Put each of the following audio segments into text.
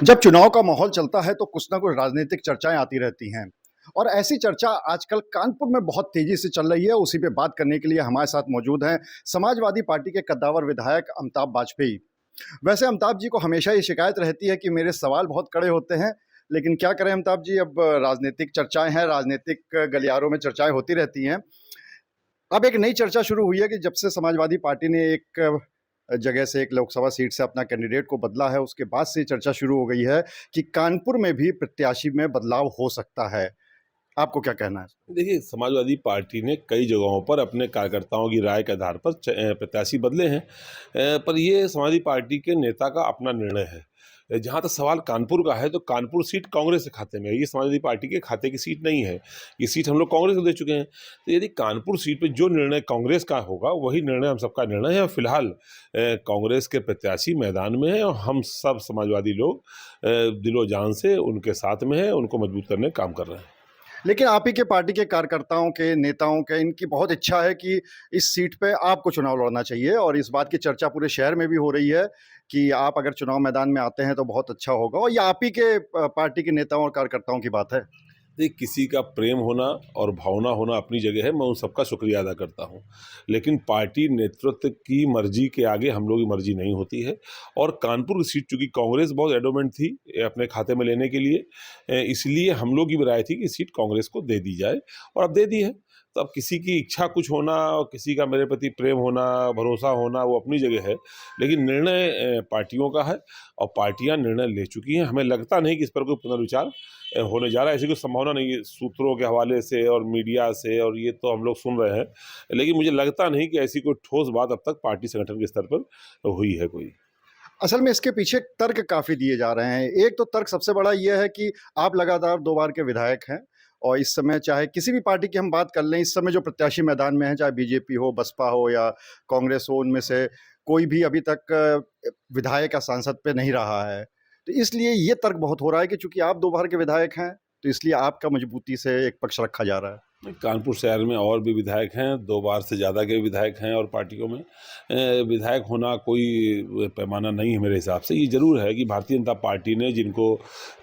जब चुनाव का माहौल चलता है तो कुछ ना कुछ राजनीतिक चर्चाएं आती रहती हैं और ऐसी चर्चा आजकल कानपुर में बहुत तेजी से चल रही है। उसी पे बात करने के लिए हमारे साथ मौजूद हैं समाजवादी पार्टी के कद्दावर विधायक अमिताभ वाजपेयी। वैसे अमिताभ जी को हमेशा ये शिकायत रहती है कि मेरे सवाल बहुत कड़े होते हैं, लेकिन क्या करें अमिताभ जी, अब राजनीतिक चर्चाएं हैं, राजनीतिक गलियारों में चर्चाएं होती रहती हैं। अब एक नई चर्चा शुरू हुई है कि जब से समाजवादी पार्टी ने एक जगह से, एक लोकसभा सीट से अपना कैंडिडेट को बदला है, उसके बाद से चर्चा शुरू हो गई है कि कानपुर में भी प्रत्याशी में बदलाव हो सकता है। आपको क्या कहना है? देखिए, समाजवादी पार्टी ने कई जगहों पर अपने कार्यकर्ताओं की राय के आधार पर प्रत्याशी बदले हैं। पर ये समाजवादी पार्टी के नेता का अपना निर्णय है। जहाँ तक सवाल कानपुर का है, तो कानपुर सीट कांग्रेस के खाते में है। ये समाजवादी पार्टी के खाते की सीट नहीं है। ये सीट हम लोग कांग्रेस को दे चुके हैं। तो यदि कानपुर सीट पे जो निर्णय कांग्रेस का होगा, वही निर्णय हम सबका निर्णय है। और फिलहाल कांग्रेस के प्रत्याशी मैदान में हैं और हम सब समाजवादी लोग दिलो जान से उनके साथ में हैं, उनको मजबूत करने का काम कर रहे हैं। लेकिन आप ही के पार्टी के कार्यकर्ताओं के, नेताओं के, इनकी बहुत इच्छा है कि इस सीट पे आपको चुनाव लड़ना चाहिए और इस बात की चर्चा पूरे शहर में भी हो रही है कि आप अगर चुनाव मैदान में आते हैं तो बहुत अच्छा होगा। और ये आप ही के पार्टी के नेताओं और कार्यकर्ताओं की बात है। देखिए, किसी का प्रेम होना और भावना होना अपनी जगह है, मैं उन सबका शुक्रिया अदा करता हूँ। लेकिन पार्टी नेतृत्व की मर्जी के आगे हम लोगों की मर्जी नहीं होती है। और कानपुर की सीट चूँकि कांग्रेस बहुत एडोमेंट थी अपने खाते में लेने के लिए, इसलिए हम लोग की भी राय थी कि सीट कांग्रेस को दे दी जाए, और अब दे दी है। तो अब किसी की इच्छा कुछ होना और किसी का मेरे प्रति प्रेम होना, भरोसा होना, वो अपनी जगह है। लेकिन निर्णय पार्टियों का है और पार्टियां निर्णय ले चुकी हैं। हमें लगता नहीं कि इस पर कोई पुनर्विचार होने जा रहा है। ऐसी कोई संभावना नहीं है सूत्रों के हवाले से और मीडिया से, और ये तो हम लोग सुन रहे हैं। लेकिन मुझे लगता नहीं कि ऐसी कोई ठोस बात अब तक पार्टी संगठन के स्तर पर हुई है कोई। असल में इसके पीछे तर्क काफ़ी दिए जा रहे हैं। एक तो तर्क सबसे बड़ा ये है कि आप लगातार 2 बार के विधायक हैं और इस समय चाहे किसी भी पार्टी की हम बात कर लें, इस समय जो प्रत्याशी मैदान में हैं, चाहे बीजेपी हो, बसपा हो या कांग्रेस हो, उनमें से कोई भी अभी तक विधायक या सांसद पे नहीं रहा है। तो इसलिए ये तर्क बहुत हो रहा है कि चूँकि आप 2 बार के विधायक हैं, तो इसलिए आपका मजबूती से एक पक्ष रखा जा रहा है। कानपुर शहर में और भी विधायक हैं, 2 बार से ज़्यादा के विधायक हैं, और पार्टियों में विधायक होना कोई पैमाना नहीं है मेरे हिसाब से। ये ज़रूर है कि भारतीय जनता पार्टी ने जिनको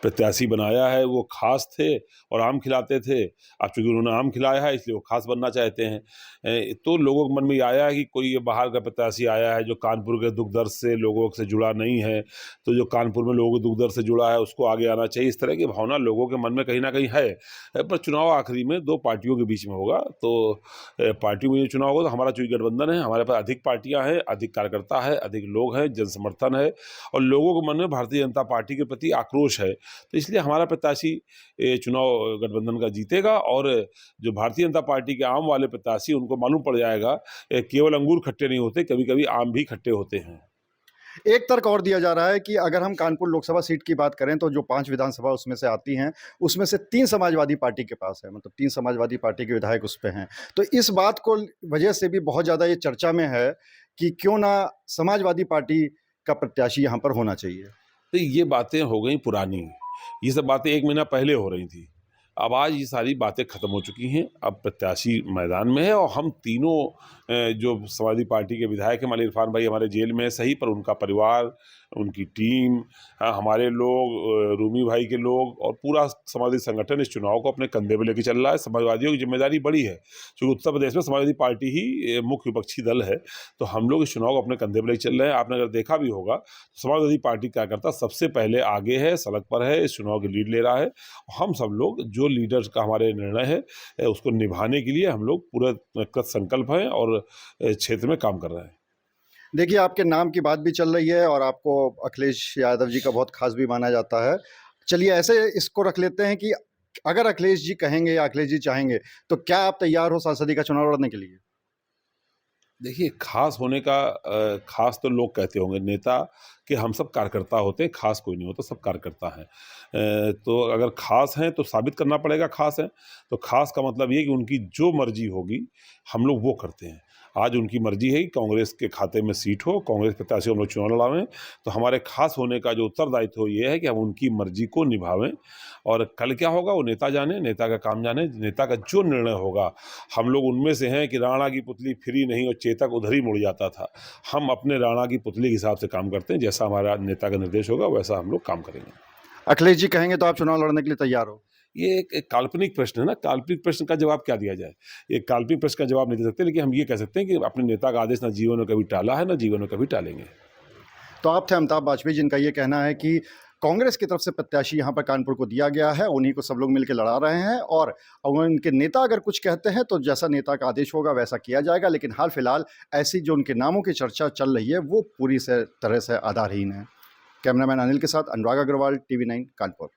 प्रत्याशी बनाया है वो ख़ास थे और आम खिलाते थे। अब चूँकि उन्होंने आम खिलाया है, इसलिए वो ख़ास बनना चाहते हैं। तो लोगों के मन में ये आया है कि कोई ये बाहर का प्रत्याशी आया है जो कानपुर के दुख दर्द से लोगों से जुड़ा नहीं है, तो जो कानपुर में लोगों के दुख दर्द से जुड़ा है उसको आगे आना चाहिए। इस तरह की भावना लोगों के मन में कहीं न कहीं है। पर चुनाव आखिरी में 2 पार्टियों के बीच में होगा। तो पार्टियों में ये चुनाव होगा, तो हमारा चूँकि गठबंधन है, हमारे पास अधिक पार्टियां हैं, अधिक कार्यकर्ता है, अधिक लोग हैं, जनसमर्थन है, और लोगों के मन में भारतीय जनता पार्टी के प्रति आक्रोश है। तो इसलिए हमारा प्रत्याशी चुनाव गठबंधन का जीतेगा। और जो भारतीय जनता पार्टी के आम वाले प्रत्याशी, उनको मालूम पड़ जाएगा केवल अंगूर खट्टे नहीं होते, कभी कभी आम भी खट्टे होते हैं। एक तर्क और दिया जा रहा है कि अगर हम कानपुर लोकसभा सीट की बात करें तो जो 5 विधानसभा उसमें से आती हैं, उसमें से 3 समाजवादी पार्टी के पास है, मतलब 3 समाजवादी पार्टी के विधायक उस पे हैं। तो इस बात को वजह से भी बहुत ज़्यादा ये चर्चा में है कि क्यों ना समाजवादी पार्टी का प्रत्याशी यहाँ पर होना चाहिए। तो ये बातें हो गई पुरानी। ये सब बातें 1 महीना पहले हो रही थी। अब आज ये सारी बातें ख़त्म हो चुकी हैं। अब प्रत्याशी मैदान में है और हम तीनों जो समाजवादी पार्टी के विधायक हैं, मलिक इरफान भाई हमारे जेल में है सही, पर उनका परिवार, उनकी टीम, हमारे लोग, रूमी भाई के लोग और पूरा समाजवादी संगठन इस चुनाव को अपने कंधे पे लेके चल रहा है। समाजवादियों की जिम्मेदारी बड़ी है, क्योंकि उत्तर प्रदेश में समाजवादी पार्टी ही मुख्य विपक्षी दल है। तो हम लोग इस चुनाव को अपने कंधे पे लेके चल रहे हैं। आपने अगर देखा भी होगा, तो समाजवादी पार्टी कार्यकर्ता सबसे पहले आगे है, सड़क पर है, इस चुनाव की लीड ले रहा है। हम सब लोग जो लीडर्स का हमारे निर्णय है उसको निभाने के लिए हम लोग पूरा कृत संकल्प हैं और क्षेत्र में काम कर रहे हैं। देखिए, आपके नाम की बात भी चल रही है और आपको अखिलेश यादव जी का बहुत खास भी माना जाता है। चलिए ऐसे इसको रख लेते हैं कि अगर अखिलेश जी कहेंगे या अखिलेश जी चाहेंगे, तो क्या आप तैयार हो सांसद का चुनाव लड़ने के लिए? देखिए, खास होने का खास तो लोग कहते होंगे, नेता के हम सब कार्यकर्ता होते हैं, खास कोई नहीं होता, सब कार्यकर्ता हैं। तो अगर खास हैं तो साबित करना पड़ेगा खास हैं। तो खास का मतलब ये कि उनकी जो मर्जी होगी हम लोग वो करते हैं। आज उनकी मर्जी है कि कांग्रेस के खाते में सीट हो, कांग्रेस प्रत्याशी हम लोग चुनाव लड़ावें। तो हमारे खास होने का जो उत्तरदायित्व ये है कि हम उनकी मर्जी को निभावें। और कल क्या होगा वो नेता जाने, नेता का काम जाने, नेता का जो निर्णय होगा। हम लोग उनमें से हैं कि राणा की पुतली फिरी नहीं और चेतक उधर ही मुड़ जाता था। हम अपने राणा की पुतली के हिसाब से काम करते हैं, जैसा हमारा नेता का निर्देश होगा वैसा हम लोग काम करेंगे। अखिलेश जी कहेंगे तो आप चुनाव लड़ने के लिए तैयार हो? ये एक काल्पनिक प्रश्न है ना, काल्पनिक प्रश्न का जवाब क्या दिया जाए? एक काल्पनिक प्रश्न का जवाब नहीं दे सकते, लेकिन हम ये कह सकते हैं कि अपने नेता का आदेश ना जीवन में कभी टाला है, ना जीवन में कभी टालेंगे। तो आप थे अमिताभ बाजपेयी जिनका ये कहना है कि कांग्रेस की तरफ से प्रत्याशी यहाँ पर कानपुर को दिया गया है, उन्हीं को सब लोग मिलकर लड़ा रहे हैं और उनके नेता अगर कुछ कहते हैं तो जैसा नेता का आदेश होगा वैसा किया जाएगा। लेकिन हाल फिलहाल ऐसी जो उनके नामों की चर्चा चल रही है वो पूरी से तरह से आधारहीन है। कैमरामैन अनिल के साथ अनुराग अग्रवाल, टीवी 9 कानपुर।